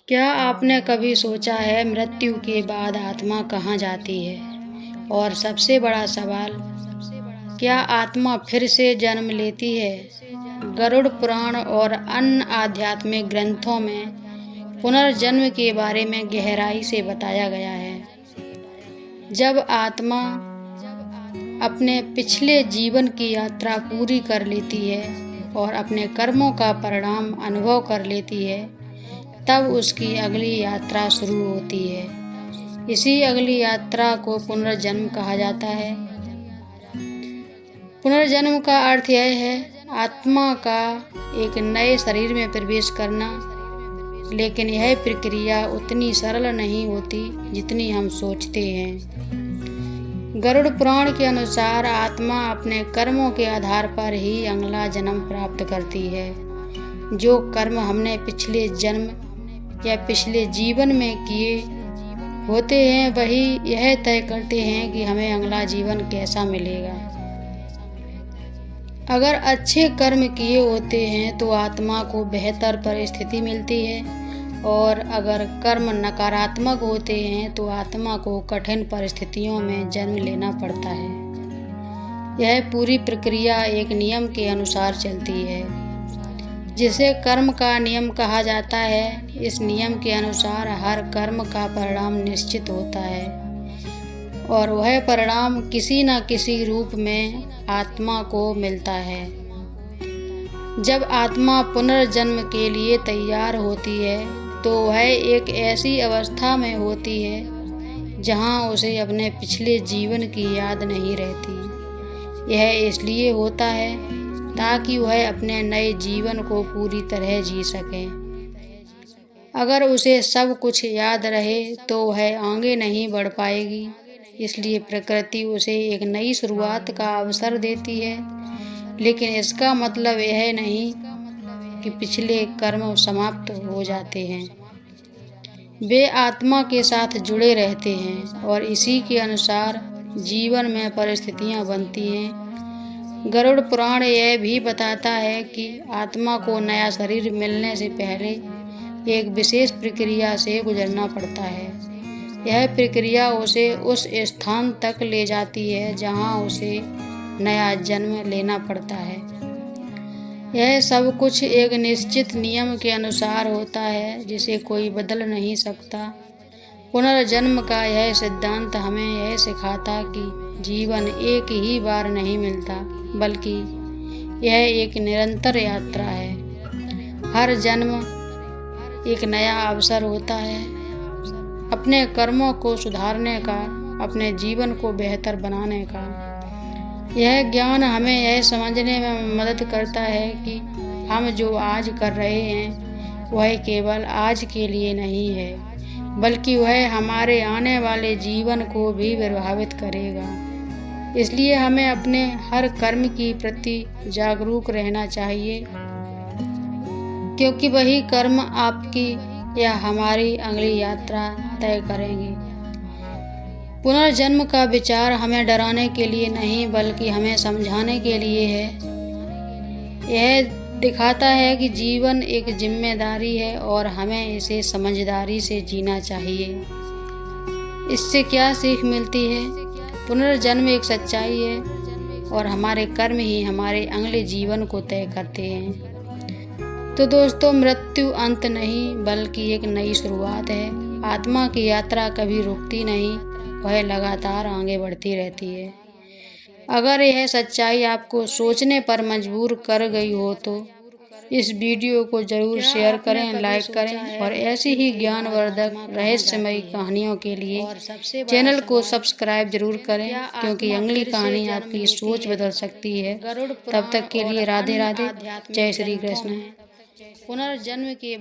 क्या आपने कभी सोचा है मृत्यु के बाद आत्मा कहाँ जाती है? और सबसे बड़ा सवाल, क्या आत्मा फिर से जन्म लेती है? गरुड़ पुराण और अन्य आध्यात्मिक ग्रंथों में पुनर्जन्म के बारे में गहराई से बताया गया है। जब आत्मा अपने पिछले जीवन की यात्रा पूरी कर लेती है और अपने कर्मों का परिणाम अनुभव कर लेती है, तब उसकी अगली यात्रा शुरू होती है। इसी अगली यात्रा को पुनर्जन्म कहा जाता है। पुनर्जन्म का अर्थ यह है आत्मा का एक नए शरीर में प्रवेश करना, लेकिन यह प्रक्रिया उतनी सरल नहीं होती जितनी हम सोचते हैं। गरुड़ पुराण के अनुसार आत्मा अपने कर्मों के आधार पर ही अगला जन्म प्राप्त करती है। जो कर्म हमने पिछले जन्म या पिछले जीवन में किए होते हैं, वही यह तय करते हैं कि हमें अगला जीवन कैसा मिलेगा। अगर अच्छे कर्म किए होते हैं तो आत्मा को बेहतर परिस्थिति मिलती है, और अगर कर्म नकारात्मक होते हैं तो आत्मा को कठिन परिस्थितियों में जन्म लेना पड़ता है। यह पूरी प्रक्रिया एक नियम के अनुसार चलती है, जिसे कर्म का नियम कहा जाता है। इस नियम के अनुसार हर कर्म का परिणाम निश्चित होता है, और वह परिणाम किसी न किसी रूप में आत्मा को मिलता है। जब आत्मा पुनर्जन्म के लिए तैयार होती है तो वह एक ऐसी अवस्था में होती है जहां उसे अपने पिछले जीवन की याद नहीं रहती। यह इसलिए होता है ताकि वह अपने नए जीवन को पूरी तरह जी सके। अगर उसे सब कुछ याद रहे तो वह आगे नहीं बढ़ पाएगी। इसलिए प्रकृति उसे एक नई शुरुआत का अवसर देती है, लेकिन इसका मतलब यह नहीं कि पिछले कर्म समाप्त हो जाते हैं। वे आत्मा के साथ जुड़े रहते हैं और इसी के अनुसार जीवन में परिस्थितियां बनती हैं। गरुड़ पुराण यह भी बताता है कि आत्मा को नया शरीर मिलने से पहले एक विशेष प्रक्रिया से गुजरना पड़ता है। यह प्रक्रिया उसे उस स्थान तक ले जाती है जहां उसे नया जन्म लेना पड़ता है। यह सब कुछ एक निश्चित नियम के अनुसार होता है जिसे कोई बदल नहीं सकता। पुनर्जन्म का यह सिद्धांत हमें यह सिखाता कि जीवन एक ही बार नहीं मिलता, बल्कि यह एक निरंतर यात्रा है। हर जन्म एक नया अवसर होता है अपने कर्मों को सुधारने का, अपने जीवन को बेहतर बनाने का। यह ज्ञान हमें यह समझने में मदद करता है कि हम जो आज कर रहे हैं वह केवल आज के लिए नहीं है, बल्कि वह हमारे आने वाले जीवन को भी प्रभावित करेगा। इसलिए हमें अपने हर कर्म के प्रति जागरूक रहना चाहिए, क्योंकि वही कर्म आपकी या हमारी अगली यात्रा तय करेंगे। पुनर्जन्म का विचार हमें डराने के लिए नहीं, बल्कि हमें समझाने के लिए है। यह दिखाता है कि जीवन एक जिम्मेदारी है और हमें इसे समझदारी से जीना चाहिए। इससे क्या सीख मिलती है? पुनर्जन्म एक सच्चाई है और हमारे कर्म ही हमारे अगले जीवन को तय करते हैं। तो दोस्तों, मृत्यु अंत नहीं बल्कि एक नई शुरुआत है। आत्मा की यात्रा कभी रुकती नहीं, वह लगातार आगे बढ़ती रहती है। अगर यह सच्चाई आपको सोचने पर मजबूर कर गई हो तो इस वीडियो को जरूर शेयर करें, लाइक करें, और ऐसी ही ज्ञानवर्धक रहस्यमयी कहानियों के लिए चैनल को सब्सक्राइब जरूर करें, क्योंकि अगली कहानी आपकी सोच बदल सकती है। तब तक के लिए राधे राधे, जय श्री कृष्ण। पुनर्जन्म के